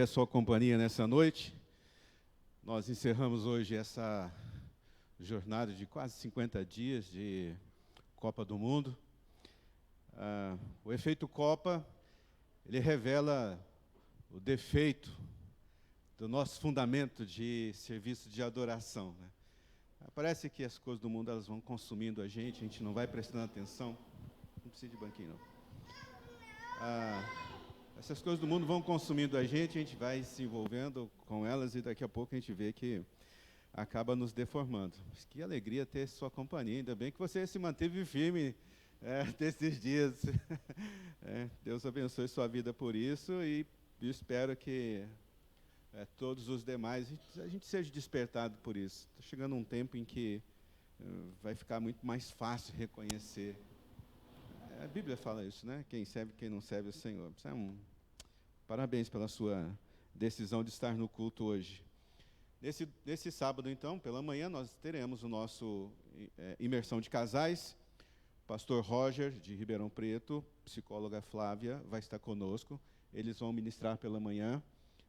A sua companhia nessa noite. Nós encerramos hoje essa jornada de quase 50 dias de Copa do Mundo. O efeito Copa, ele revela o defeito do nosso fundamento de serviço de adoração, né? Parece que as coisas do mundo elas vão consumindo a gente não vai prestando atenção. Não precisa de banquinho, não. Essas coisas do mundo vão consumindo a gente vai se envolvendo com elas e daqui a pouco a gente vê que acaba nos deformando. Mas que alegria ter sua companhia, ainda bem que você se manteve firme desses dias. Deus abençoe sua vida por isso e eu espero que todos os demais, a gente seja despertado por isso. Está chegando um tempo em que vai ficar muito mais fácil reconhecer. A Bíblia fala isso, né? Quem serve, quem não serve é o Senhor. Parabéns pela sua decisão de estar no culto hoje. Nesse sábado, então, pela manhã, nós teremos o nosso imersão de casais. Pastor Roger, de Ribeirão Preto, psicóloga Flávia, vai estar conosco. Eles vão ministrar pela manhã.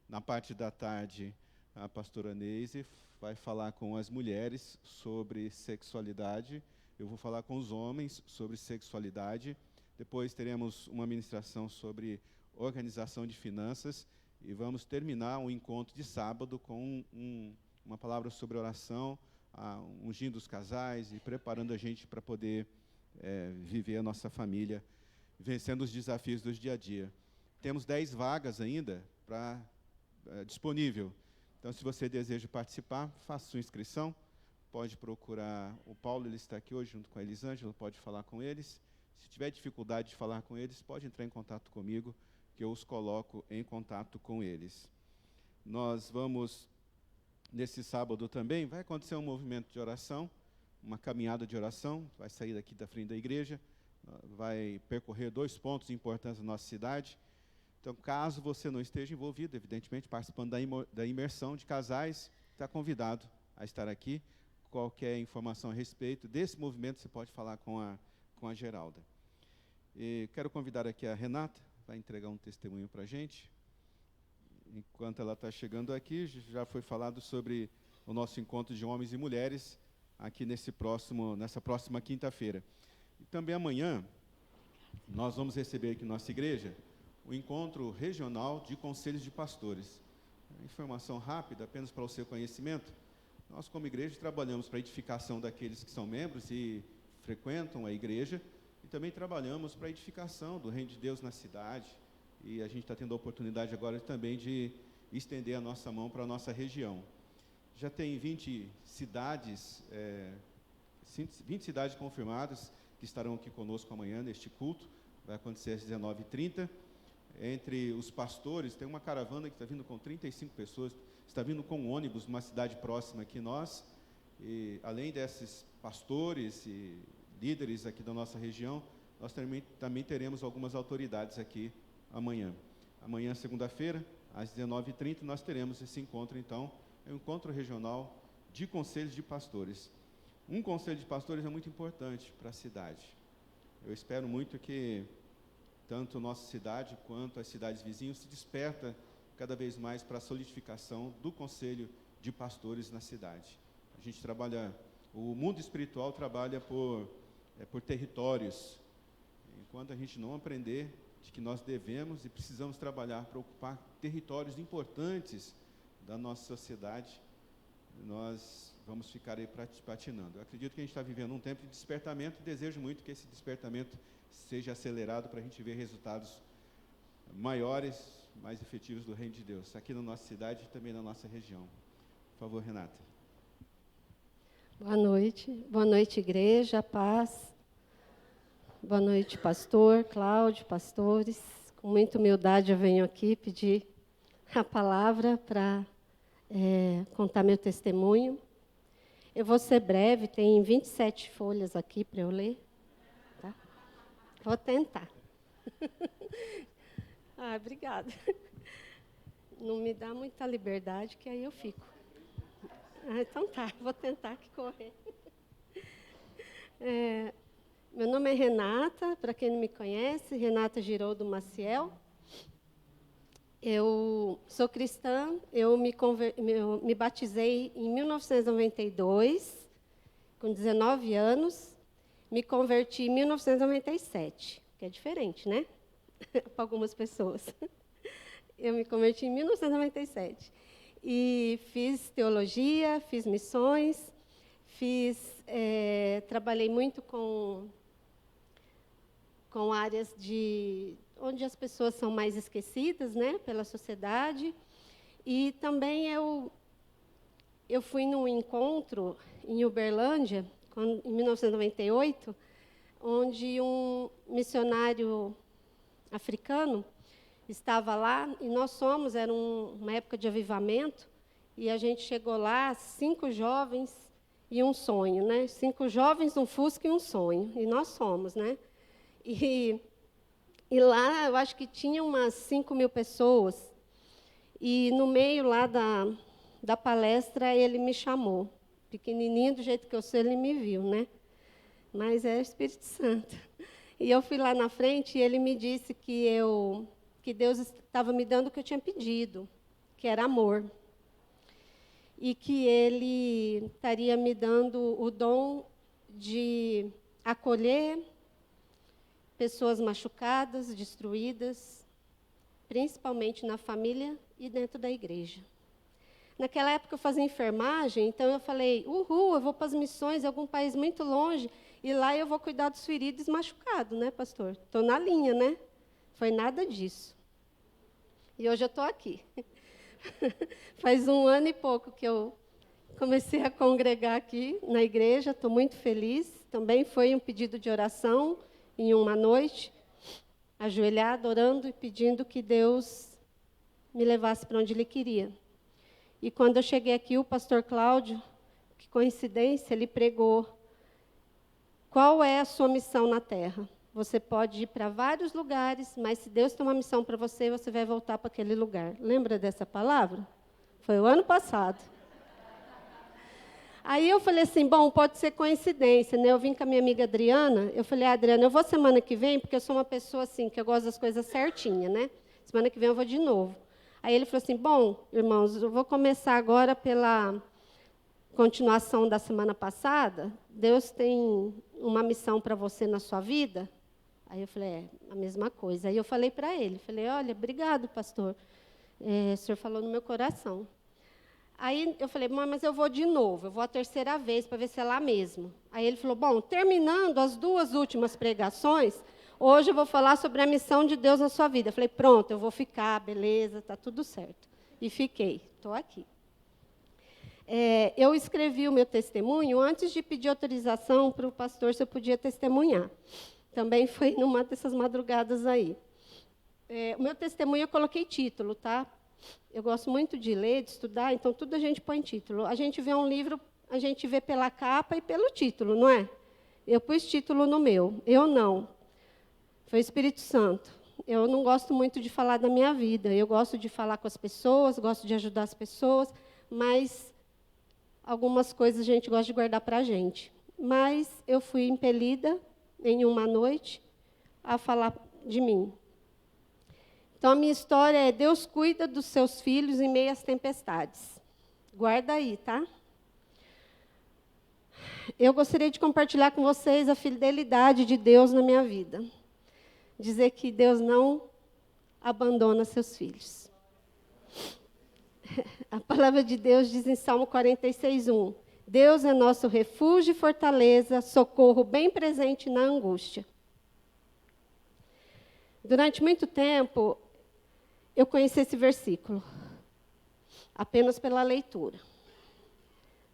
Na parte da tarde, a pastora Neise vai falar com as mulheres sobre sexualidade. Eu vou falar com os homens sobre sexualidade. Depois teremos uma ministração sobre organização de finanças. E vamos terminar um encontro de sábado com uma palavra sobre oração, ungindo os casais e preparando a gente para poder viver a nossa família, vencendo os desafios do dia a dia. Temos 10 vagas ainda disponível. Então, se você deseja participar, faça sua inscrição. Pode procurar o Paulo, ele está aqui hoje junto com a Elisângela, pode falar com eles. Se tiver dificuldade de falar com eles, pode entrar em contato comigo, que eu os coloco em contato com eles. Nós vamos, nesse sábado também, vai acontecer um movimento de oração, uma caminhada de oração, vai sair daqui da frente da igreja, vai percorrer 2 pontos importantes da nossa cidade. Então, caso você não esteja envolvido, evidentemente, participando da imersão de casais, está convidado a estar aqui. Qualquer informação a respeito desse movimento, você pode falar com a Geralda. E quero convidar aqui a Renata, vai entregar um testemunho para a gente. Enquanto ela está chegando aqui, já foi falado sobre o nosso encontro de homens e mulheres aqui nessa próxima quinta-feira. E também amanhã, nós vamos receber aqui na nossa igreja o encontro regional de conselhos de pastores. Informação rápida, apenas para o seu conhecimento. Nós, como igreja, trabalhamos para a edificação daqueles que são membros e frequentam a igreja, e também trabalhamos para a edificação do reino de Deus na cidade, e a gente está tendo a oportunidade agora também de estender a nossa mão para a nossa região. Já tem 20 cidades confirmadas que estarão aqui conosco amanhã neste culto, vai acontecer às 19h30. Entre os pastores, tem uma caravana que está vindo com 35 pessoas, está vindo com um ônibus numa cidade próxima aqui nós, e além desses pastores e líderes aqui da nossa região, nós também teremos algumas autoridades aqui amanhã. Amanhã, segunda-feira, às 19h30, nós teremos esse encontro, então, é um encontro regional de conselhos de pastores. Um conselho de pastores é muito importante para a cidade. Eu espero muito que tanto nossa cidade quanto as cidades vizinhas se desperta cada vez mais para a solidificação do conselho de pastores na cidade. A gente trabalha, o mundo espiritual trabalha por territórios. Enquanto a gente não aprender de que nós devemos e precisamos trabalhar para ocupar territórios importantes da nossa sociedade, nós vamos ficar aí patinando. Eu acredito que a gente está vivendo um tempo de despertamento e desejo muito que esse despertamento seja acelerado para a gente ver resultados maiores, mais efetivos do reino de Deus, aqui na nossa cidade e também na nossa região. Por favor, Renata. Boa noite, igreja, paz. Boa noite, pastor, Cláudio, pastores. Com muita humildade eu venho aqui pedir a palavra para contar meu testemunho. Eu vou ser breve, tem 27 folhas aqui para eu ler. Tá? Vou tentar. Obrigada. Não me dá muita liberdade, que aí eu fico. Então tá, vou tentar que correr. Meu nome é Renata, para quem não me conhece, Renata Giroldo Maciel. Eu sou cristã, eu me batizei em 1992, com 19 anos, me converti em 1997, que é diferente, né? Para algumas pessoas. Eu me converti em 1997. E fiz teologia, fiz missões, trabalhei muito com áreas onde as pessoas são mais esquecidas, né, pela sociedade. E também eu fui num encontro em Uberlândia, em 1998, onde um missionário africano estava lá, e era uma época de avivamento, e a gente chegou lá, 5 jovens e um sonho, né? 5 jovens, um Fusca e um sonho, e nós somos, né? E lá, eu acho que tinha umas 5.000 pessoas, e no meio lá da palestra, ele me chamou. Pequenininho, do jeito que eu sou, ele me viu, né? Mas é o Espírito Santo. E eu fui lá na frente, e ele me disse que Deus estava me dando o que eu tinha pedido, que era amor. E que Ele estaria me dando o dom de acolher pessoas machucadas, destruídas, principalmente na família e dentro da igreja. Naquela época eu fazia enfermagem, então eu falei, eu vou para as missões em algum país muito longe, e lá eu vou cuidar dos feridos e machucados, né, pastor? Estou na linha, né? Foi nada disso. E hoje eu estou aqui. Faz 1 ano e pouco que eu comecei a congregar aqui na igreja, estou muito feliz. Também foi um pedido de oração em uma noite, ajoelhada, orando e pedindo que Deus me levasse para onde Ele queria. E quando eu cheguei aqui, o pastor Cláudio, que coincidência, ele pregou: qual é a sua missão na terra? Você pode ir para vários lugares, mas se Deus tem uma missão para você, você vai voltar para aquele lugar. Lembra dessa palavra? Foi o ano passado. Aí eu falei assim, bom, pode ser coincidência, né? Eu vim com a minha amiga Adriana, eu falei, Adriana, eu vou semana que vem, porque eu sou uma pessoa assim, que eu gosto das coisas certinhas, né? Semana que vem eu vou de novo. Aí ele falou assim, bom, irmãos, eu vou começar agora pela continuação da semana passada. Deus tem uma missão para você na sua vida? Aí eu falei, a mesma coisa. Aí eu falei para ele, olha, obrigado, pastor. O senhor falou no meu coração. Aí eu falei, mas eu vou de novo, eu vou a 3ª vez para ver se é lá mesmo. Aí ele falou, bom, terminando as 2 últimas pregações, hoje eu vou falar sobre a missão de Deus na sua vida. Eu falei, pronto, eu vou ficar, beleza, está tudo certo. E fiquei, estou aqui. Eu escrevi o meu testemunho antes de pedir autorização para o pastor se eu podia testemunhar. Também foi numa dessas madrugadas aí. O meu testemunho eu coloquei título, tá? Eu gosto muito de ler, de estudar, então tudo a gente põe título. A gente vê um livro, a gente vê pela capa e pelo título, não é? Eu pus título no meu, eu não. Foi o Espírito Santo. Eu não gosto muito de falar da minha vida, eu gosto de falar com as pessoas, gosto de ajudar as pessoas, mas algumas coisas a gente gosta de guardar para a gente. Mas eu fui impelida em uma noite a falar de mim. Então, a minha história é: Deus cuida dos seus filhos em meio às tempestades. Guarda aí, tá? Eu gostaria de compartilhar com vocês a fidelidade de Deus na minha vida. Dizer que Deus não abandona seus filhos. A palavra de Deus diz em Salmo 46:1: Deus é nosso refúgio e fortaleza, socorro bem presente na angústia. Durante muito tempo, eu conheci esse versículo, apenas pela leitura.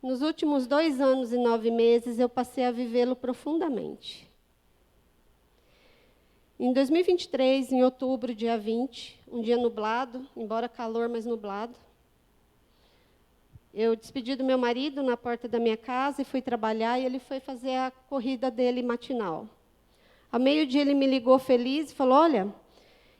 Nos últimos 2 anos e 9 meses, eu passei a vivê-lo profundamente. Em 2023, em outubro, dia 20, um dia nublado, embora calor, mas nublado, eu despedi do meu marido na porta da minha casa e fui trabalhar, e ele foi fazer a corrida dele matinal. Ao meio-dia, ele me ligou feliz e falou: olha,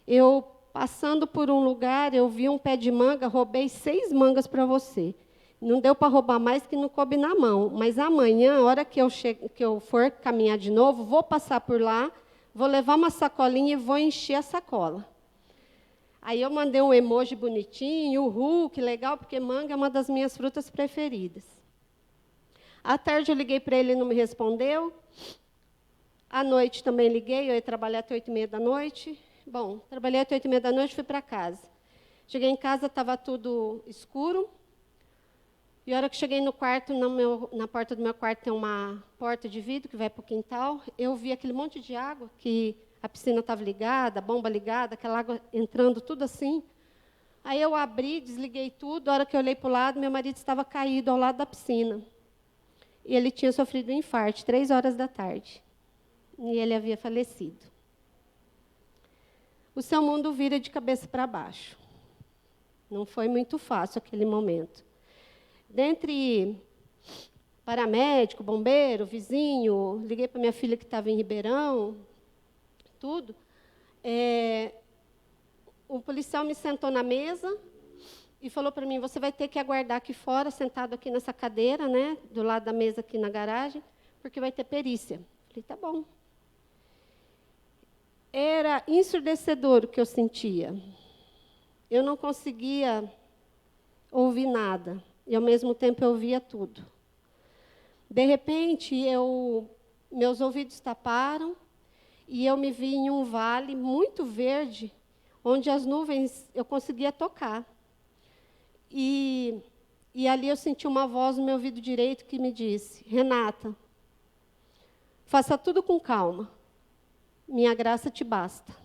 eu passando por um lugar, eu vi um pé de manga, roubei 6 mangas para você. Não deu para roubar mais, que não coube na mão. Mas amanhã, a hora que eu for caminhar de novo, vou passar por lá, vou levar uma sacolinha e vou encher a sacola. Aí eu mandei um emoji bonitinho, uhul, que legal, porque manga é uma das minhas frutas preferidas. À tarde eu liguei para ele, ele não me respondeu. À noite também liguei, eu ia trabalhar até 8h30 da noite. Bom, trabalhei até 8h30 da noite e fui para casa. Cheguei em casa, estava tudo escuro. E a hora que cheguei no quarto, na porta do meu quarto tem uma porta de vidro que vai para o quintal. Eu vi aquele monte de água, que a piscina estava ligada, a bomba ligada, aquela água entrando, tudo assim. Aí eu abri, desliguei tudo. A hora que eu olhei para o lado, meu marido estava caído ao lado da piscina. E ele tinha sofrido um infarto, 3h da tarde. E ele havia falecido. O seu mundo vira de cabeça para baixo. Não foi muito fácil aquele momento. Dentre paramédico, bombeiro, vizinho, liguei para minha filha que estava em Ribeirão, tudo. O policial me sentou na mesa e falou para mim, você vai ter que aguardar aqui fora, sentado aqui nessa cadeira, né, do lado da mesa aqui na garagem, porque vai ter perícia. Falei, tá bom. Era ensurdecedor o que eu sentia. Eu não conseguia ouvir nada. E, ao mesmo tempo, eu ouvia tudo. De repente, meus ouvidos taparam e eu me vi em um vale muito verde, onde as nuvens eu conseguia tocar. E ali eu senti uma voz no meu ouvido direito que me disse, Renata, faça tudo com calma. Minha graça te basta.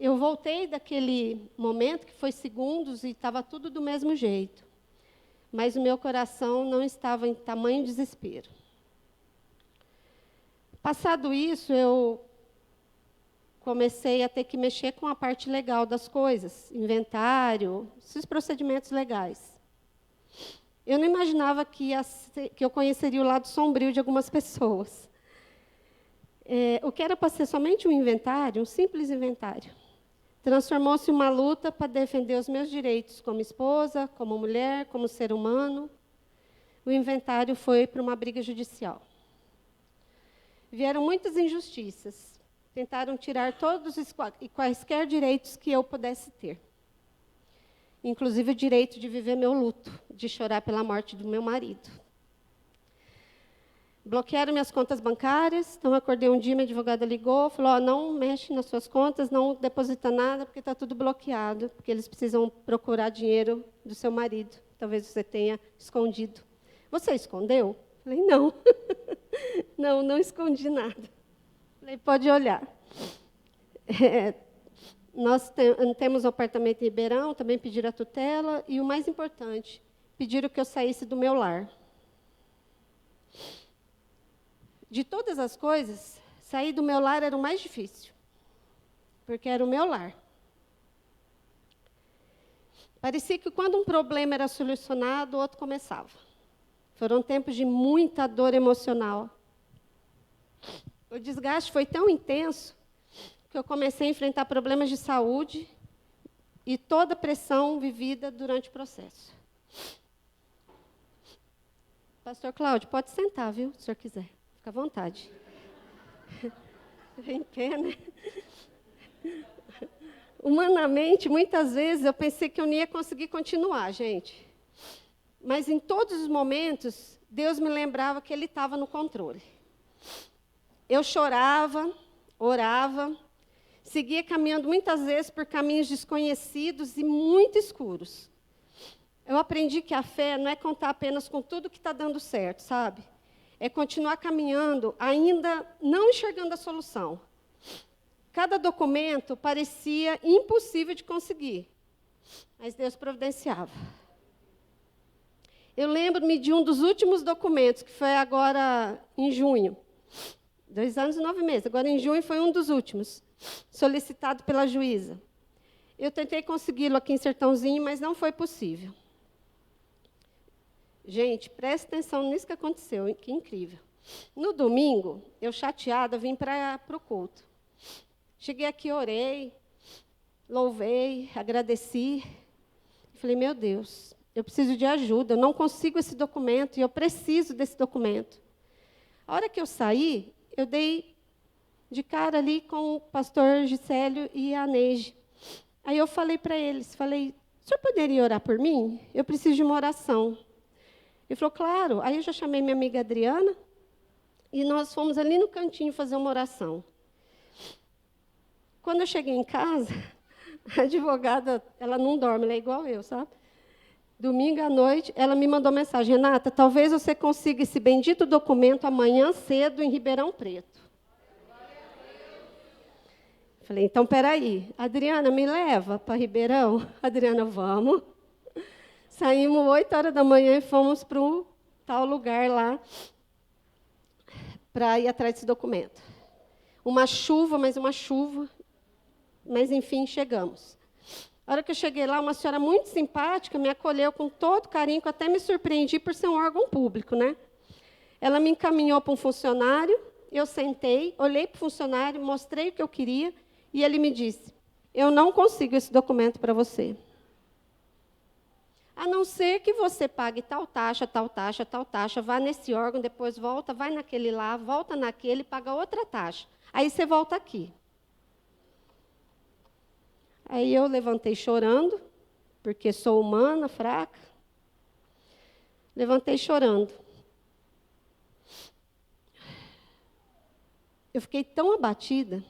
Eu voltei daquele momento, que foi segundos, e estava tudo do mesmo jeito. Mas o meu coração não estava em tamanho desespero. Passado isso, eu comecei a ter que mexer com a parte legal das coisas, inventário, esses procedimentos legais. Eu não imaginava que eu conheceria o lado sombrio de algumas pessoas. O que era para ser somente um inventário, um simples inventário, transformou-se em uma luta para defender os meus direitos como esposa, como mulher, como ser humano. O inventário foi para uma briga judicial. Vieram muitas injustiças. Tentaram tirar todos e quaisquer direitos que eu pudesse ter. Inclusive o direito de viver meu luto, de chorar pela morte do meu marido. Bloquearam minhas contas bancárias, então acordei um dia, minha advogada ligou, falou, não mexe nas suas contas, não deposita nada, porque está tudo bloqueado, porque eles precisam procurar dinheiro do seu marido. Talvez você tenha escondido. Você escondeu? Falei, não. Não escondi nada. Falei, pode olhar. Nós temos um apartamento em Ribeirão, também pediram a tutela, e o mais importante, pediram que eu saísse do meu lar. De todas as coisas, sair do meu lar era o mais difícil, porque era o meu lar. Parecia que quando um problema era solucionado, o outro começava. Foram tempos de muita dor emocional. O desgaste foi tão intenso que eu comecei a enfrentar problemas de saúde e toda a pressão vivida durante o processo. Pastor Cláudio, pode sentar, viu, se o senhor quiser. Fica à vontade. Em pé, né? Humanamente, muitas vezes, eu pensei que eu não ia conseguir continuar, gente. Mas, em todos os momentos, Deus me lembrava que Ele estava no controle. Eu chorava, orava, seguia caminhando muitas vezes por caminhos desconhecidos e muito escuros. Eu aprendi que a fé não é contar apenas com tudo que está dando certo, sabe? É continuar caminhando, ainda não enxergando a solução. Cada documento parecia impossível de conseguir, mas Deus providenciava. Eu lembro-me de um dos últimos documentos, que foi agora em junho. 2 anos e 9 meses. Agora, em junho, foi um dos últimos, solicitado pela juíza. Eu tentei consegui-lo aqui em Sertãozinho, mas não foi possível. Gente, preste atenção nisso que aconteceu, que incrível. No domingo, eu chateada, vim para o culto. Cheguei aqui, orei, louvei, agradeci. Falei, meu Deus, eu preciso de ajuda, eu não consigo esse documento e eu preciso desse documento. A hora que eu saí, eu dei de cara ali com o pastor Gisélio e a Neide. Aí eu falei para eles, o senhor poderia orar por mim? Eu preciso de uma oração. Ele falou, claro. Aí eu já chamei minha amiga Adriana, e nós fomos ali no cantinho fazer uma oração. Quando eu cheguei em casa, a advogada, ela não dorme, ela é igual eu, sabe? Domingo à noite, ela me mandou mensagem, Renata, talvez você consiga esse bendito documento amanhã cedo em Ribeirão Preto. Falei, então, peraí, Adriana, me leva para Ribeirão? Adriana, vamos. Saímos 8 horas da manhã e fomos para um tal lugar lá para ir atrás desse documento. Uma chuva, mas enfim, chegamos. A hora que eu cheguei lá, uma senhora muito simpática me acolheu com todo carinho, que eu até me surpreendi por ser um órgão público, né? Ela me encaminhou para um funcionário, eu sentei, olhei para o funcionário, mostrei o que eu queria, e ele me disse, eu não consigo esse documento para você. A não ser que você pague tal taxa, vá nesse órgão, depois volta, vai naquele lá, volta naquele, paga outra taxa. Aí você volta aqui. Aí eu levantei chorando, porque sou humana, fraca. Levantei chorando. Eu fiquei tão abatida.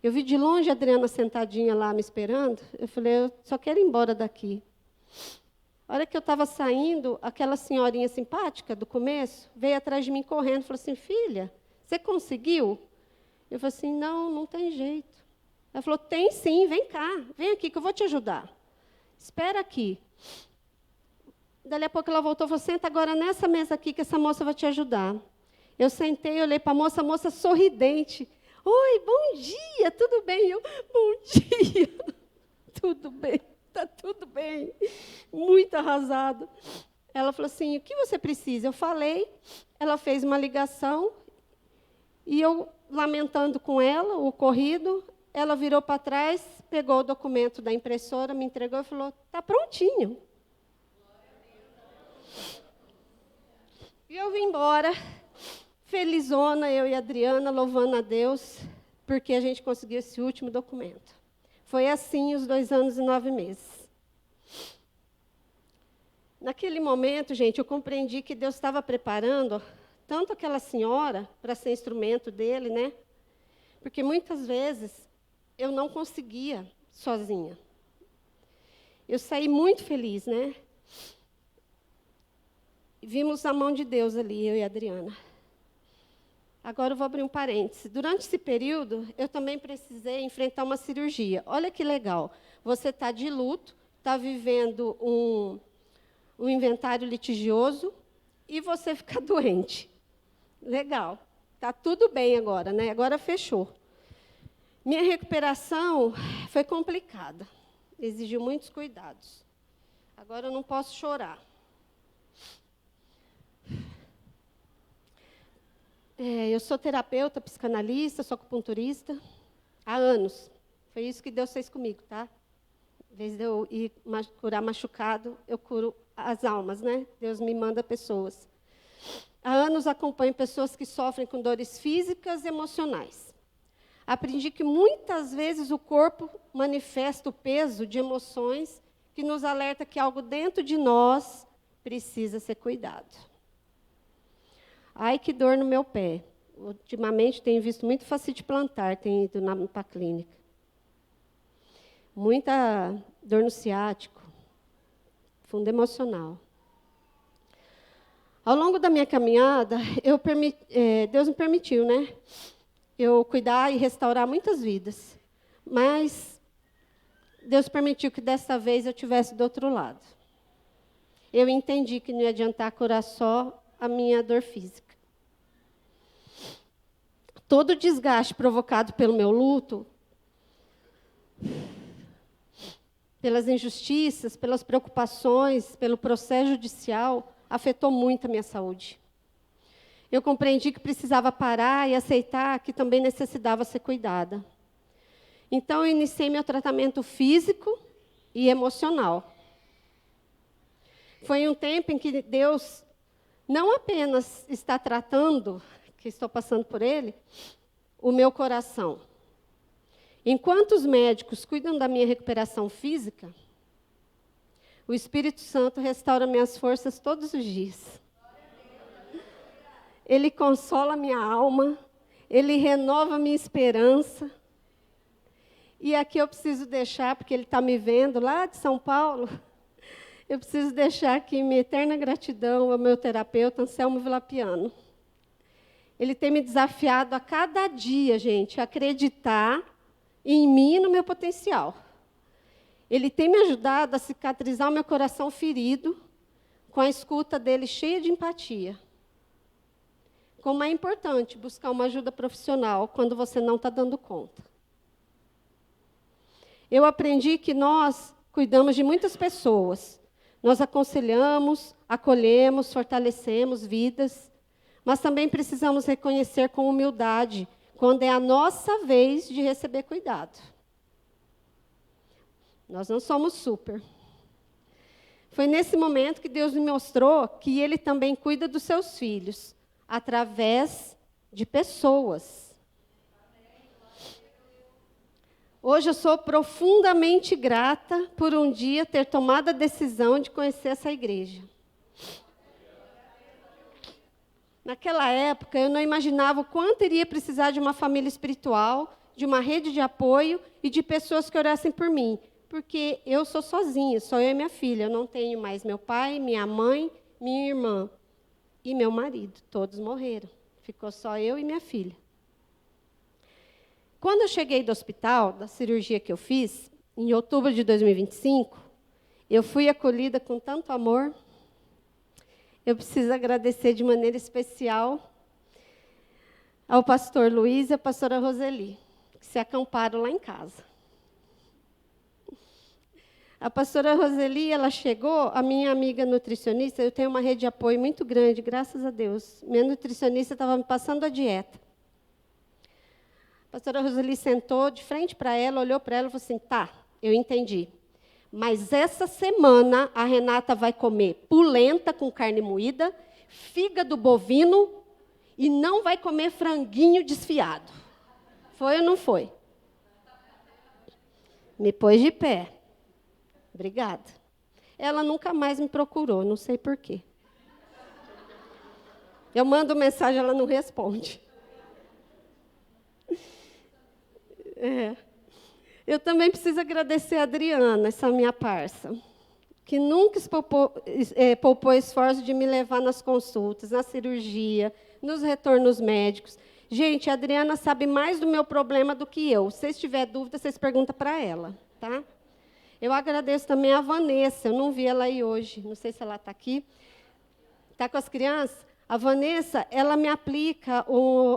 Eu vi de longe a Adriana sentadinha lá me esperando. Eu falei, eu só quero ir embora daqui. A hora que eu estava saindo, aquela senhorinha simpática do começo veio atrás de mim correndo e falou assim, filha, você conseguiu? Eu falei assim, não tem jeito. Ela falou, tem sim, vem cá, vem aqui que eu vou te ajudar. Espera aqui. Dali a pouco ela voltou e falou, senta agora nessa mesa aqui que essa moça vai te ajudar. Eu sentei, olhei para a moça sorridente. Oi, bom dia, tudo bem? Eu, bom dia, tudo bem, está tudo bem. Muito arrasada. Ela falou assim, o que você precisa? Eu falei, ela fez uma ligação, e eu, lamentando com ela o ocorrido, ela virou para trás, pegou o documento da impressora, me entregou e falou, está prontinho. E eu vim embora, felizona, eu e a Adriana, louvando a Deus, porque a gente conseguiu esse último documento. Foi assim os 2 anos e 9 meses. Naquele momento, gente, eu compreendi que Deus estava preparando tanto aquela senhora para ser instrumento dele, né? Porque muitas vezes eu não conseguia sozinha. Eu saí muito feliz, né? Vimos a mão de Deus ali, eu e a Adriana. Agora eu vou abrir um parêntese. Durante esse período, eu também precisei enfrentar uma cirurgia. Olha que legal. Você está de luto, está vivendo um inventário litigioso e você fica doente. Legal. Está tudo bem agora, né? Agora fechou. Minha recuperação foi complicada. Exigiu muitos cuidados. Agora eu não posso chorar. Eu sou terapeuta, psicanalista, sou acupunturista há anos. Foi isso que Deus fez comigo, tá? Em vez de eu ir curar machucado, eu curo as almas, né? Deus me manda pessoas. Há anos acompanho pessoas que sofrem com dores físicas e emocionais. Aprendi que muitas vezes o corpo manifesta o peso de emoções que nos alerta que algo dentro de nós precisa ser cuidado. Ai, que dor no meu pé. Ultimamente tenho visto muito fascite plantar, tenho ido para a clínica. Muita dor no ciático, fundo emocional. Ao longo da minha caminhada, Deus me permitiu, né? Eu cuidar e restaurar muitas vidas. Mas Deus permitiu que dessa vez eu estivesse do outro lado. Eu entendi que não ia adiantar curar só a minha dor física. Todo o desgaste provocado pelo meu luto, pelas injustiças, pelas preocupações, pelo processo judicial, afetou muito a minha saúde. Eu compreendi que precisava parar e aceitar que também necessitava ser cuidada. Então, eu iniciei meu tratamento físico e emocional. Foi um tempo em que Deus não apenas está tratando, que estou passando por ele, o meu coração. Enquanto os médicos cuidam da minha recuperação física, o Espírito Santo restaura minhas forças todos os dias. Ele consola minha alma, ele renova minha esperança. E aqui eu preciso deixar, porque ele está me vendo lá de São Paulo, eu preciso deixar aqui minha eterna gratidão ao meu terapeuta, Anselmo Villapiano. Ele tem me desafiado a cada dia, gente, a acreditar em mim e no meu potencial. Ele tem me ajudado a cicatrizar o meu coração ferido, com a escuta dele cheia de empatia. Como é importante buscar uma ajuda profissional quando você não está dando conta. Eu aprendi que nós cuidamos de muitas pessoas. Nós aconselhamos, acolhemos, fortalecemos vidas, mas também precisamos reconhecer com humildade quando é a nossa vez de receber cuidado. Nós não somos super. Foi nesse momento que Deus me mostrou que Ele também cuida dos seus filhos, através de pessoas. Hoje eu sou profundamente grata por um dia ter tomado a decisão de conhecer essa igreja. Naquela época, eu não imaginava o quanto iria precisar de uma família espiritual, de uma rede de apoio e de pessoas que orassem por mim. Porque eu sou sozinha, só eu e minha filha. Eu não tenho mais meu pai, minha mãe, minha irmã e meu marido. Todos morreram. Ficou só eu e minha filha. Quando eu cheguei do hospital, da cirurgia que eu fiz, em outubro de 2025, eu fui acolhida com tanto amor. Eu preciso agradecer de maneira especial ao pastor Luiz e à pastora Roseli, que se acamparam lá em casa. A pastora Roseli, ela chegou, a minha amiga nutricionista, eu tenho uma rede de apoio muito grande, graças a Deus. Minha nutricionista estava me passando a dieta. A pastora Roseli sentou de frente para ela, olhou para ela e falou assim, tá, eu entendi. Mas essa semana a Renata vai comer polenta com carne moída, fígado bovino e não vai comer franguinho desfiado. Foi ou não foi? Me pôs de pé. Obrigada. Ela nunca mais me procurou, não sei por quê. Eu mando mensagem, ela não responde. Eu também preciso agradecer a Adriana, essa minha parça, que nunca poupou esforço de me levar nas consultas, na cirurgia, nos retornos médicos. Gente, a Adriana sabe mais do meu problema do que eu. Se vocês tiverem dúvida, vocês perguntam para ela, tá? Eu agradeço também a Vanessa, eu não vi ela aí hoje, não sei se ela está aqui. Está com as crianças? A Vanessa, ela me aplica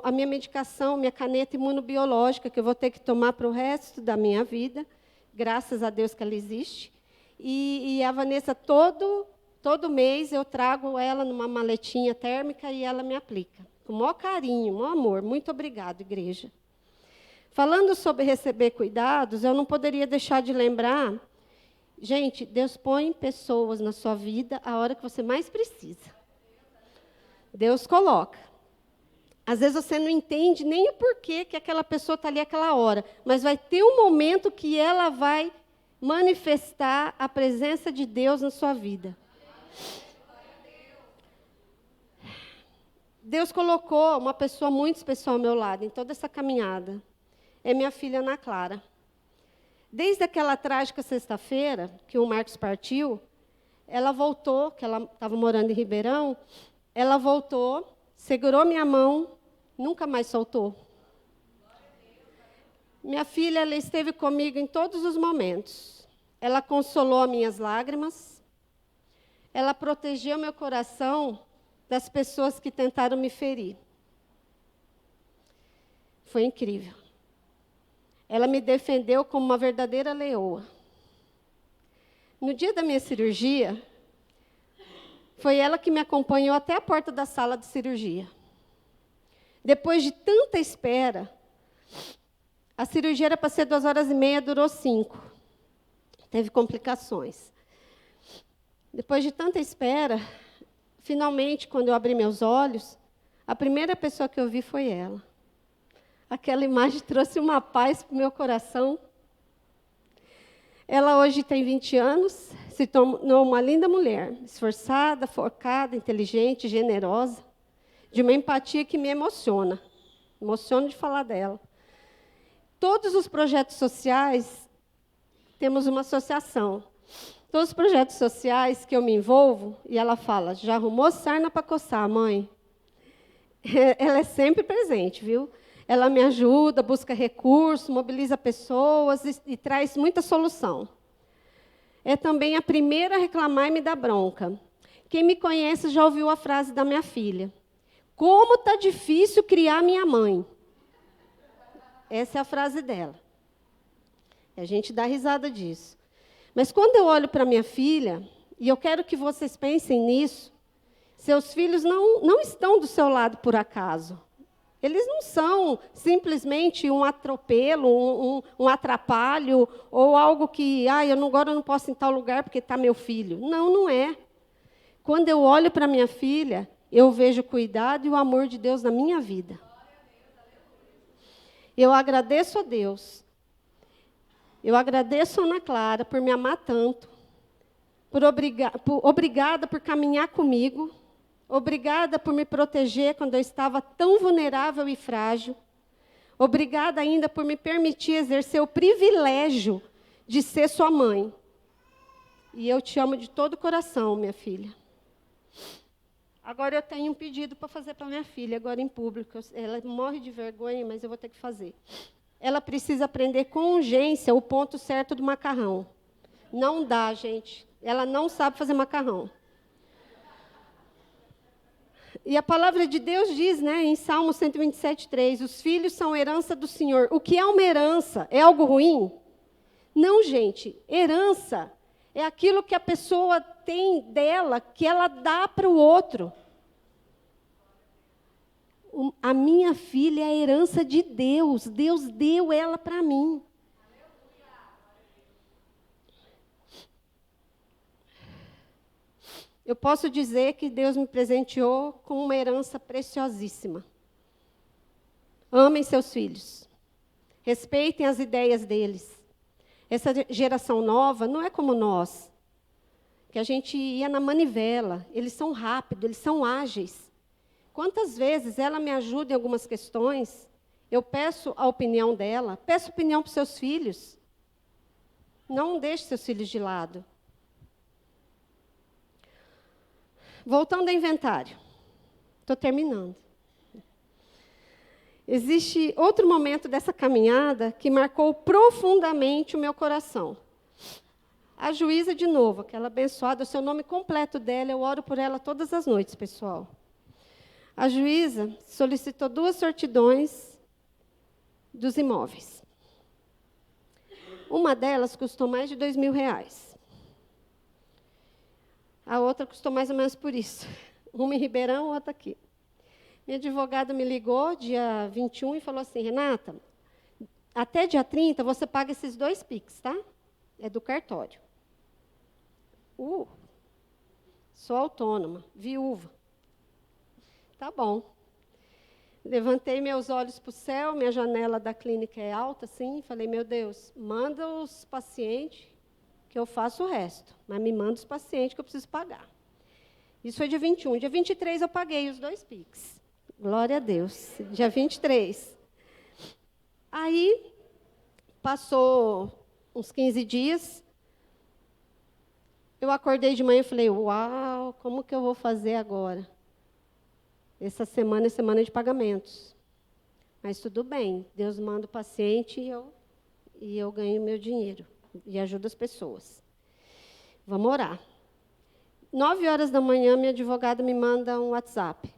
a minha medicação, minha caneta imunobiológica, que eu vou ter que tomar para o resto da minha vida, graças a Deus que ela existe. E a Vanessa, todo mês, eu trago ela numa maletinha térmica e ela me aplica. Com o maior carinho, o maior amor. Muito obrigada, igreja. Falando sobre receber cuidados, eu não poderia deixar de lembrar, gente, Deus põe pessoas na sua vida a hora que você mais precisa. Deus coloca. Às vezes você não entende nem o porquê que aquela pessoa está ali aquela hora, mas vai ter um momento que ela vai manifestar a presença de Deus na sua vida. Deus colocou uma pessoa muito especial ao meu lado, em toda essa caminhada. É minha filha Ana Clara. Desde aquela trágica sexta-feira, que o Marcos partiu, ela voltou, que ela estava morando em Ribeirão, ela voltou, segurou minha mão, nunca mais soltou. Minha filha, ela esteve comigo em todos os momentos. Ela consolou as minhas lágrimas, ela protegeu meu coração das pessoas que tentaram me ferir. Foi incrível. Ela me defendeu como uma verdadeira leoa. No dia da minha cirurgia, foi ela que me acompanhou até a porta da sala de cirurgia. Depois de tanta espera, a cirurgia era para ser 2h30, durou 5. Teve complicações. Depois de tanta espera, finalmente, quando eu abri meus olhos, a primeira pessoa que eu vi foi ela. Aquela imagem trouxe uma paz para o meu coração. Ela hoje tem 20 anos, se tornou uma linda mulher, esforçada, focada, inteligente, generosa, de uma empatia que me emociona. Emociono de falar dela. Todos os projetos sociais, temos uma associação. Todos os projetos sociais que eu me envolvo, e ela fala, já arrumou sarna para coçar, mãe? Ela é sempre presente, viu? Ela me ajuda, busca recursos, mobiliza pessoas e traz muita solução. É também a primeira a reclamar e me dar bronca. Quem me conhece já ouviu a frase da minha filha. Como está difícil criar minha mãe. Essa é a frase dela. E a gente dá risada disso. Mas quando eu olho para minha filha, e eu quero que vocês pensem nisso, seus filhos não estão do seu lado por acaso. Eles não são simplesmente um atropelo, um atrapalho, ou algo que, agora eu não posso ir em tal lugar porque está meu filho. Não, não é. Quando eu olho para minha filha, eu vejo o cuidado e o amor de Deus na minha vida. Eu agradeço a Deus. Eu agradeço a Ana Clara por me amar tanto. Obrigada por caminhar comigo. Obrigada por me proteger quando eu estava tão vulnerável e frágil. Obrigada ainda por me permitir exercer o privilégio de ser sua mãe. E eu te amo de todo o coração, minha filha. Agora eu tenho um pedido para fazer para minha filha, agora em público. Ela morre de vergonha, mas eu vou ter que fazer. Ela precisa aprender com urgência o ponto certo do macarrão. Não dá, gente. Ela não sabe fazer macarrão. E a palavra de Deus diz, em Salmo 127:3, os filhos são herança do Senhor. O que é uma herança? É algo ruim? Não, gente. Herança é aquilo que a pessoa tem dela, que ela dá para o outro. A minha filha é a herança de Deus. Deus deu ela para mim. Eu posso dizer que Deus me presenteou com uma herança preciosíssima. Amem seus filhos. Respeitem as ideias deles. Essa geração nova não é como nós, que a gente ia na manivela. Eles são rápidos, eles são ágeis. Quantas vezes ela me ajuda em algumas questões, eu peço a opinião dela, peço opinião para os seus filhos. Não deixe seus filhos de lado. Voltando ao inventário. Estou terminando. Existe outro momento dessa caminhada que marcou profundamente o meu coração. A juíza, de novo, aquela abençoada, o seu nome completo dela, eu oro por ela todas as noites, pessoal. A juíza solicitou 2 certidões dos imóveis. Uma delas custou mais de R$2.000. A outra custou mais ou menos por isso. Uma em Ribeirão, outra aqui. Minha advogada me ligou dia 21 e falou assim, Renata, até dia 30 você paga esses 2 PIX, tá? É do cartório. Sou autônoma, viúva. Tá bom. Levantei meus olhos para o céu, minha janela da clínica é alta, assim, falei, meu Deus, manda os pacientes que eu faço o resto, mas me manda os pacientes que eu preciso pagar. Isso foi dia 21. Dia 23 eu paguei os 2 PIX. Glória a Deus. Dia 23. Aí, passou uns 15 dias, eu acordei de manhã e falei, uau, como que eu vou fazer agora? Essa semana é semana de pagamentos. Mas tudo bem, Deus manda o paciente e eu ganho meu dinheiro. E ajudo as pessoas. Vamos orar. 9h da manhã, minha advogada me manda um WhatsApp.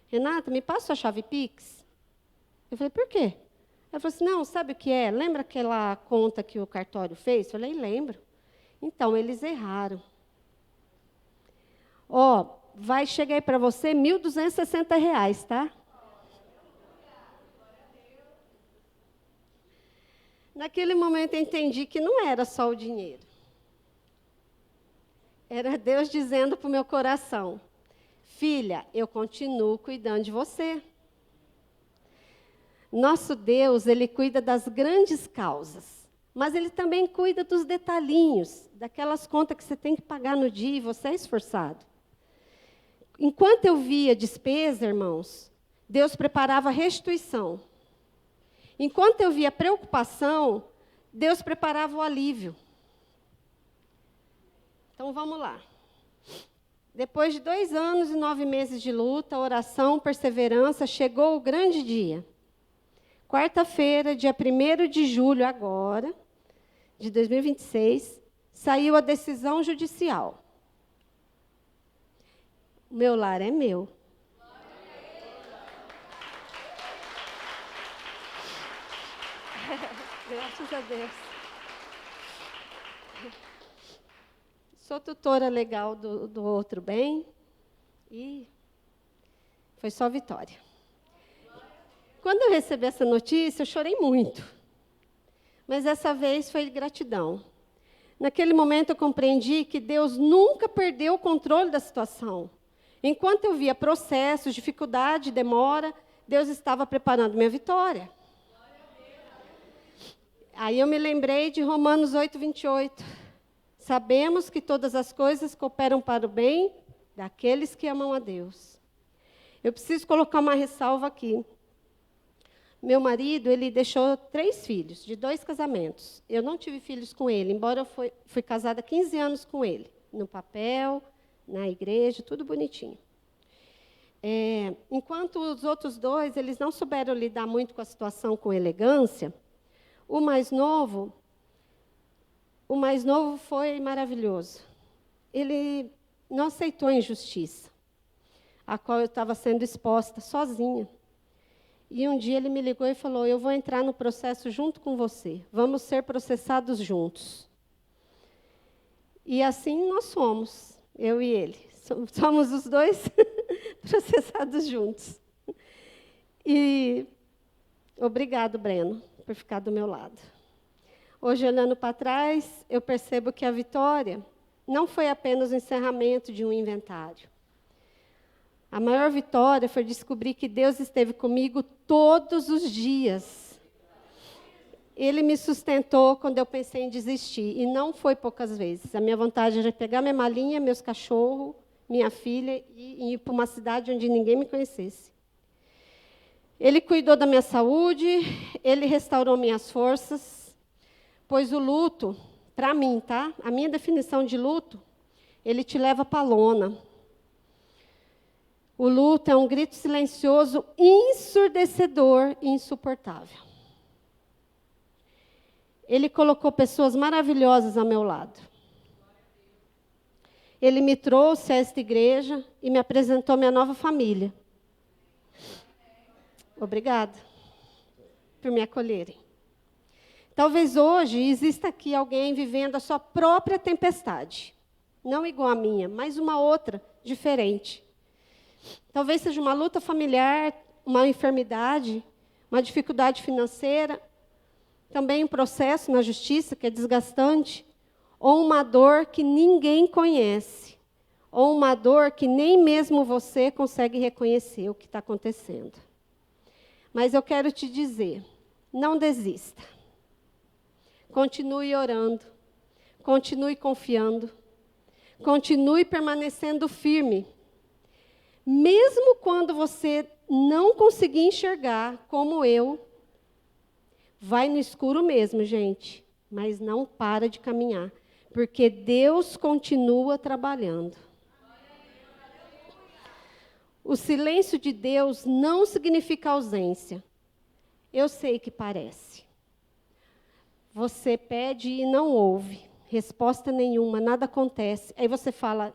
Renata, me passa a chave Pix? Eu falei, por quê? Ela falou assim, não, sabe o que é? Lembra aquela conta que o cartório fez? Eu falei, lembro. Então, eles erraram. Vai chegar aí para você R$1.260, tá? Naquele momento eu entendi que não era só o dinheiro. Era Deus dizendo para o meu coração, filha, eu continuo cuidando de você. Nosso Deus, Ele cuida das grandes causas, mas Ele também cuida dos detalhinhos, daquelas contas que você tem que pagar no dia e você é esforçado. Enquanto eu via despesa, irmãos, Deus preparava restituição. Enquanto eu via preocupação, Deus preparava o alívio. Então, vamos lá. Depois de 2 anos e 9 meses de luta, oração, perseverança, chegou o grande dia. Quarta-feira, dia 1º de julho, agora, de 2026, saiu a decisão judicial. O meu lar é meu. Graças a Deus. Sou tutora legal do outro bem e foi só vitória. Quando eu recebi essa notícia, eu chorei muito. Mas dessa vez foi gratidão. Naquele momento eu compreendi que Deus nunca perdeu o controle da situação. Enquanto eu via processos, dificuldade, demora, Deus estava preparando minha vitória. Aí eu me lembrei de Romanos 8:28. Sabemos que todas as coisas cooperam para o bem daqueles que amam a Deus. Eu preciso colocar uma ressalva aqui. Meu marido, ele deixou 3 filhos, de 2 casamentos. Eu não tive filhos com ele, embora eu fui casada há 15 anos com ele. No papel, na igreja, tudo bonitinho. Enquanto os outros 2, eles não souberam lidar muito com a situação com elegância, o mais novo foi maravilhoso. Ele não aceitou a injustiça, a qual eu estava sendo exposta sozinha. E um dia ele me ligou e falou, eu vou entrar no processo junto com você. Vamos ser processados juntos. E assim nós somos, eu e ele. Somos os 2 processados juntos. E obrigado, Breno, por ficar do meu lado. Hoje, olhando para trás, eu percebo que a vitória não foi apenas o encerramento de um inventário. A maior vitória foi descobrir que Deus esteve comigo todos os dias. Ele me sustentou quando eu pensei em desistir, e não foi poucas vezes. A minha vontade era pegar minha malinha, meus cachorros, minha filha, e ir para uma cidade onde ninguém me conhecesse. Ele cuidou da minha saúde, ele restaurou minhas forças, pois o luto, para mim, tá? A minha definição de luto, ele te leva para a lona. O luto é um grito silencioso, ensurdecedor e insuportável. Ele colocou pessoas maravilhosas ao meu lado. Ele me trouxe a esta igreja e me apresentou minha nova família. Obrigada por me acolherem. Talvez hoje exista aqui alguém vivendo a sua própria tempestade. Não igual a minha, mas uma outra, diferente. Talvez seja uma luta familiar, uma enfermidade, uma dificuldade financeira, também um processo na justiça que é desgastante, ou uma dor que ninguém conhece, ou uma dor que nem mesmo você consegue reconhecer o que está acontecendo. Mas eu quero te dizer, não desista. Continue orando, continue confiando, continue permanecendo firme. Mesmo quando você não conseguir enxergar, como eu, vai no escuro mesmo, gente, mas não para de caminhar, porque Deus continua trabalhando. O silêncio de Deus não significa ausência. Eu sei que parece. Você pede e não ouve, resposta nenhuma, nada acontece. Aí você fala,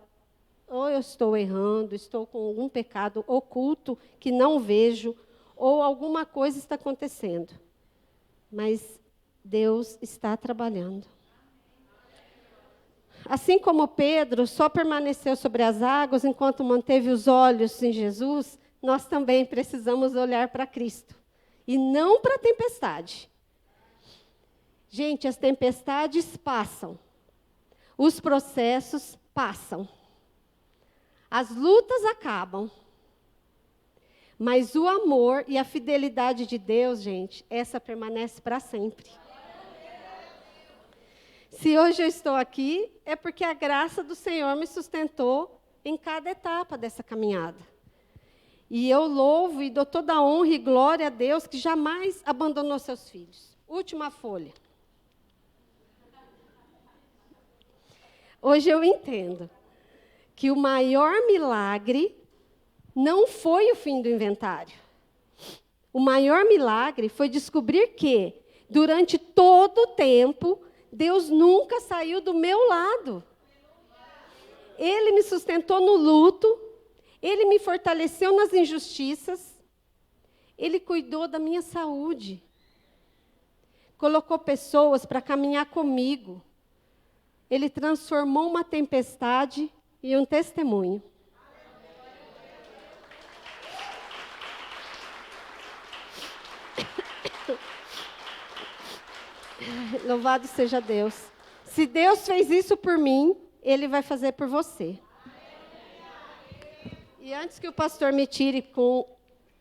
ou eu estou errando, estou com algum pecado oculto que não vejo, ou alguma coisa está acontecendo. Mas Deus está trabalhando. Assim como Pedro só permaneceu sobre as águas enquanto manteve os olhos em Jesus, nós também precisamos olhar para Cristo. E não para a tempestade. Gente, as tempestades passam. Os processos passam. As lutas acabam. Mas o amor e a fidelidade de Deus, gente, essa permanece para sempre. Se hoje eu estou aqui, é porque a graça do Senhor me sustentou em cada etapa dessa caminhada. E eu louvo e dou toda a honra e glória a Deus que jamais abandonou seus filhos. Última folha. Hoje eu entendo que o maior milagre não foi o fim do inventário. O maior milagre foi descobrir que, durante todo o tempo, Deus nunca saiu do meu lado. Ele me sustentou no luto, Ele me fortaleceu nas injustiças, Ele cuidou da minha saúde, colocou pessoas para caminhar comigo, Ele transformou uma tempestade em um testemunho. Louvado seja Deus. Se Deus fez isso por mim, Ele vai fazer por você. E antes que o pastor me tire com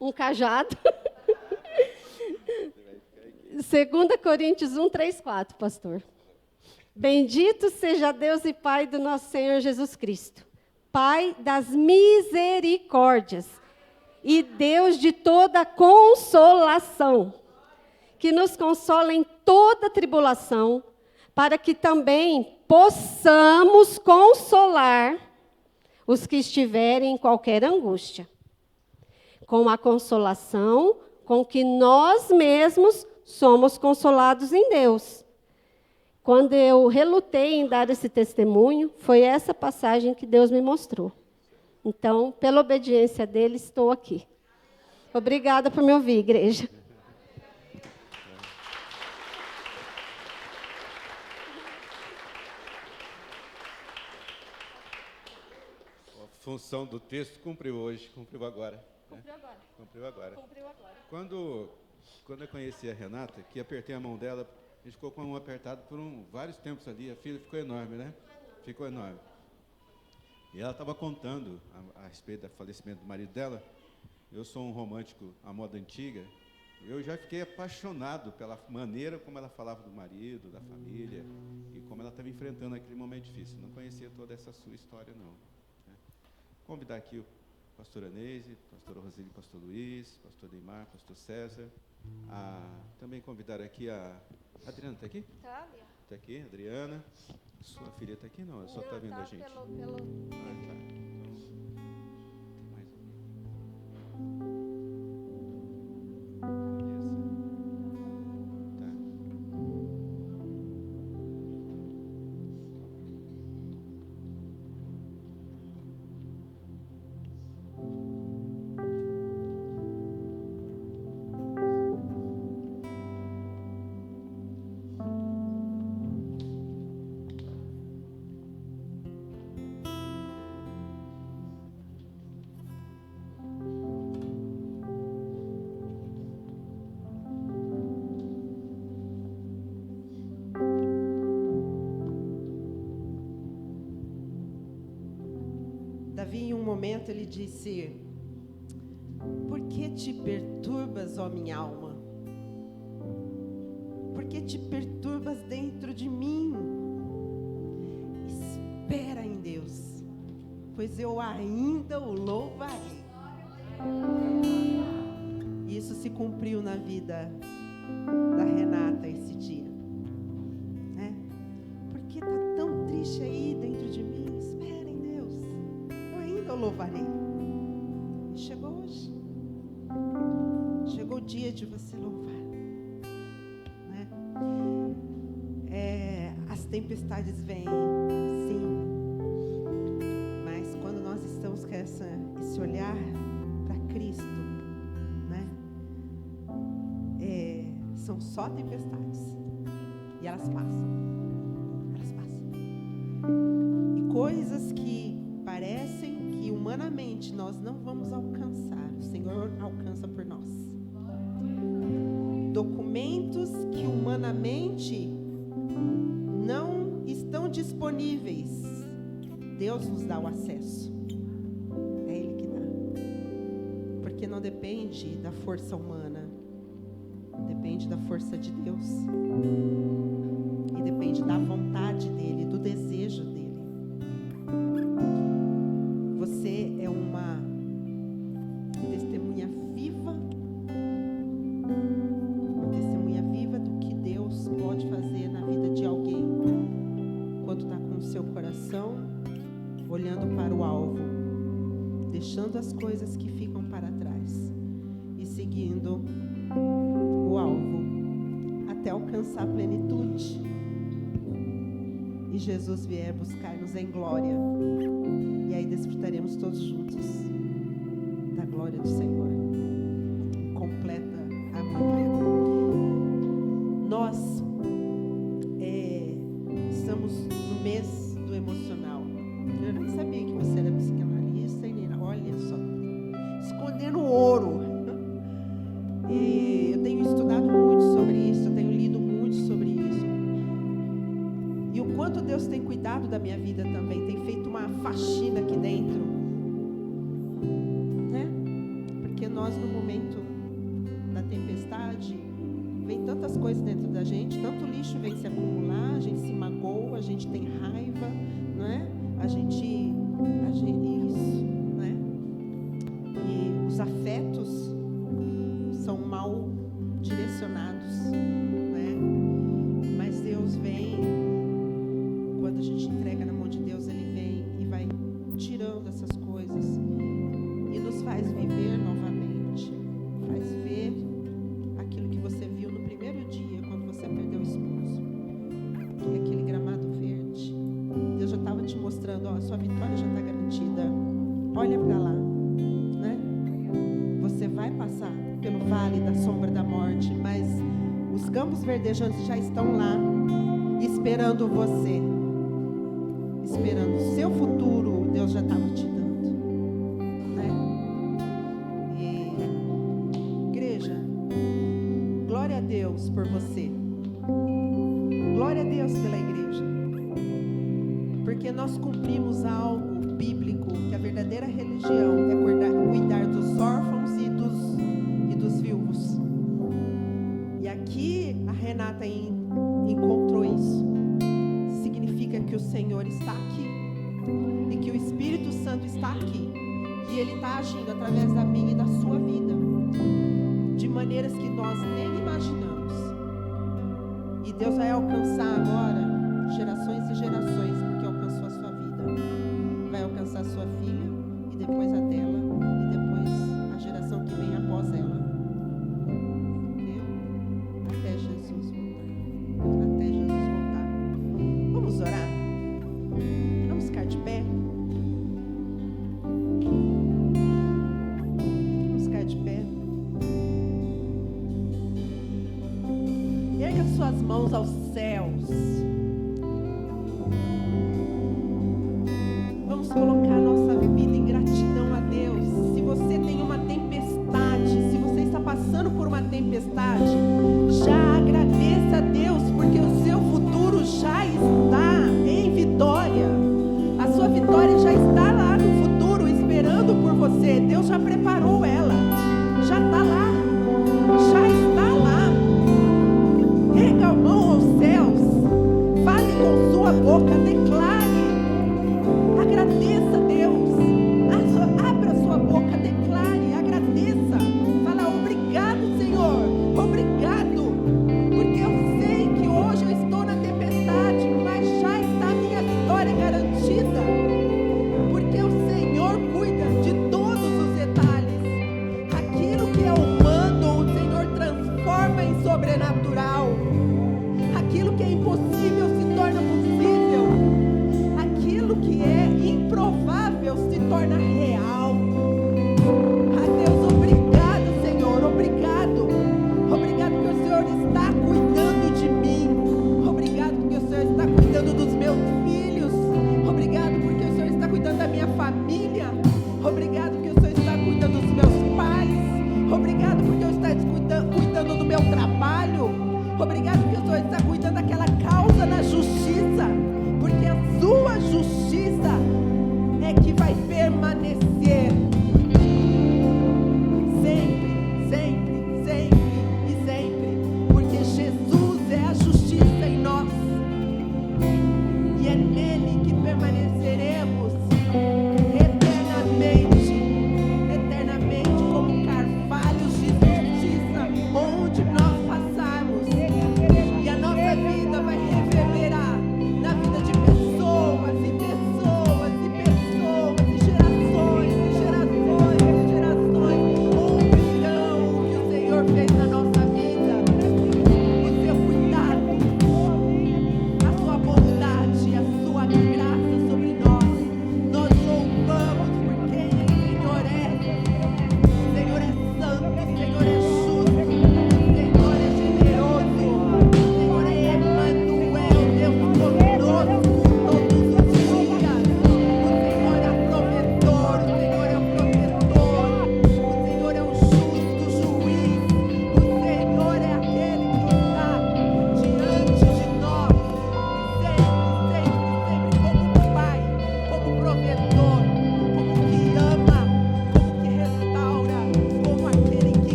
um cajado, 2 Coríntios 1, 3, 4, pastor. Bendito seja Deus e Pai do nosso Senhor Jesus Cristo, Pai das misericórdias e Deus de toda consolação, que nos consola em toda tribulação, para que também possamos consolar os que estiverem em qualquer angústia, com a consolação com que nós mesmos somos consolados em Deus. Quando eu relutei em dar esse testemunho, foi essa passagem que Deus me mostrou. Então, pela obediência dele, estou aqui. Obrigada por me ouvir, igreja. A função do texto cumpriu hoje, cumpriu agora. Cumpriu agora. Cumpriu agora. Cumpriu agora. Quando eu conheci a Renata, que apertei a mão dela, a gente ficou com a mão apertada por vários tempos ali, a filha ficou enorme, né? Ficou enorme. E ela estava contando a respeito do falecimento do marido dela. Eu sou um romântico à moda antiga. Eu já fiquei apaixonado pela maneira como ela falava do marido, da família, e como ela estava enfrentando aquele momento difícil. Não conhecia toda essa sua história, não. Convidar aqui o pastor Aneise, pastor Roseli, pastor Luiz, pastor Neymar, pastor César. Também convidar aqui a Adriana, está aqui? Está aqui, Adriana. Sua filha está aqui? Não, ela só está vendo a gente. Tá. Então, tem mais alguém? Davi, em um momento, ele disse: por que te perturbas, ó minha alma? Por que te perturbas dentro de mim? Espera em Deus, pois eu ainda o louvarei. Isso se cumpriu na vida da Renata esse dia, né? Porque está tão triste aí dentro de mim. Espera em Deus, eu ainda o louvarei. E chegou hoje, chegou o dia de você louvar, né? As tempestades vêm, sim, mas quando nós estamos com esse olhar para Cristo, né? São só tempestades e elas passam, e coisas que parecem que humanamente nós não vamos alcançar, o Senhor alcança por nós. Documentos que humanamente não estão disponíveis, Deus nos dá o acesso. É Ele que dá. Porque não depende da força humana, depende da força de Deus. E depende da vontade dele, do desejo dele. Você é uma testemunha viva, do que Deus pode fazer na vida de alguém quando está com o seu coração olhando para o alvo, deixando as coisas que ficam para trás e seguindo o alvo até alcançar a plenitude e Jesus vier buscar-nos em glória, e aí desfrutaremos todos juntos da glória do Senhor, completa harmonia. Nós estamos no mês do emocional. Eu nem sabia que você era psicanalista e nem, olha só, escondendo ouro. E eu tenho estudado muito sobre isso, eu tenho lido muito sobre isso. E o quanto Deus tem cuidado da minha vida também, tem feito uma faxina aqui dentro, né? Porque nós, no momento da tempestade, vem tantas coisas dentro da gente, tanto lixo vem se acumular, a gente se magoa, a gente tem raiva, não é? A gente isso, né? E os afetos são mal direcionados, né? Mas Deus vem, quando a gente entrega na mão de Deus, Ele vem e vai tirando essas coisas e nos faz viver novamente, faz ver aquilo que você viu no primeiro dia, quando você perdeu o esposo, e aquele gramado verde. Deus já estava te mostrando, ó, a sua vitória já está garantida, olha para lá, né? Você vai passar pelo vale da sombra da morte, mas os campos verdejantes já estão lá, esperando você, esperando o seu futuro. Deus já estava te dando, né? E, igreja, glória a Deus por você, glória a Deus pela igreja, porque nós cumprimos algo bíblico, que a verdadeira religião é cuidar dos órfãos e dos viúvos. E aqui a Renata encontrou isso. Significa que o Senhor está aqui e que o Espírito Santo está aqui, e Ele está agindo através da minha e da sua vida de maneiras que nós nem imaginamos. E Deus vai alcançar agora gerações e gerações, porque alcançou a sua vida. Vai alcançar a sua filha, e depois a dela, e depois a geração que vem após ela. Entendeu? Até Jesus voltar. Até Jesus voltar. Vamos orar? Vamos ficar de pé? Vamos ficar de pé? Erga suas mãos aos céus. Vamos colocar nossa vida em gratidão a Deus. Se você tem uma tempestade, se você está passando por uma tempestade, já agradeça a Deus, porque o seu futuro já está em vitória. A sua vitória já está lá no futuro, esperando por você. Deus já preparou ela, já está lá, já está lá. Erga a mão aos céus, fale com sua boca, declare. Agradeça a Deus. Abra sua boca, declare, agradeça. Fala, obrigado, Senhor. Obrigado. Porque eu sei que hoje eu estou na tempestade, mas já está a minha vitória garantida. Porque o Senhor cuida de todos os detalhes. Aquilo que é humano, o Senhor transforma em sobrenatural. Aquilo que é impossível se torna possível. Aquilo que é improvável se torna real. Ah, Deus, obrigado, Senhor, obrigado. Obrigado porque o Senhor está cuidando de mim. Obrigado porque o Senhor está cuidando dos meus filhos. Obrigado porque o Senhor está cuidando da minha família. Obrigado porque o Senhor está cuidando dos meus pais. Obrigado porque o Senhor está cuidando do meu trabalho. Obrigado porque o Senhor está cuidando daquela causa na justiça. Porque a sua justiça é que vai permanecer.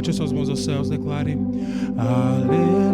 Levante as suas mãos aos céus, declare: Aleluia.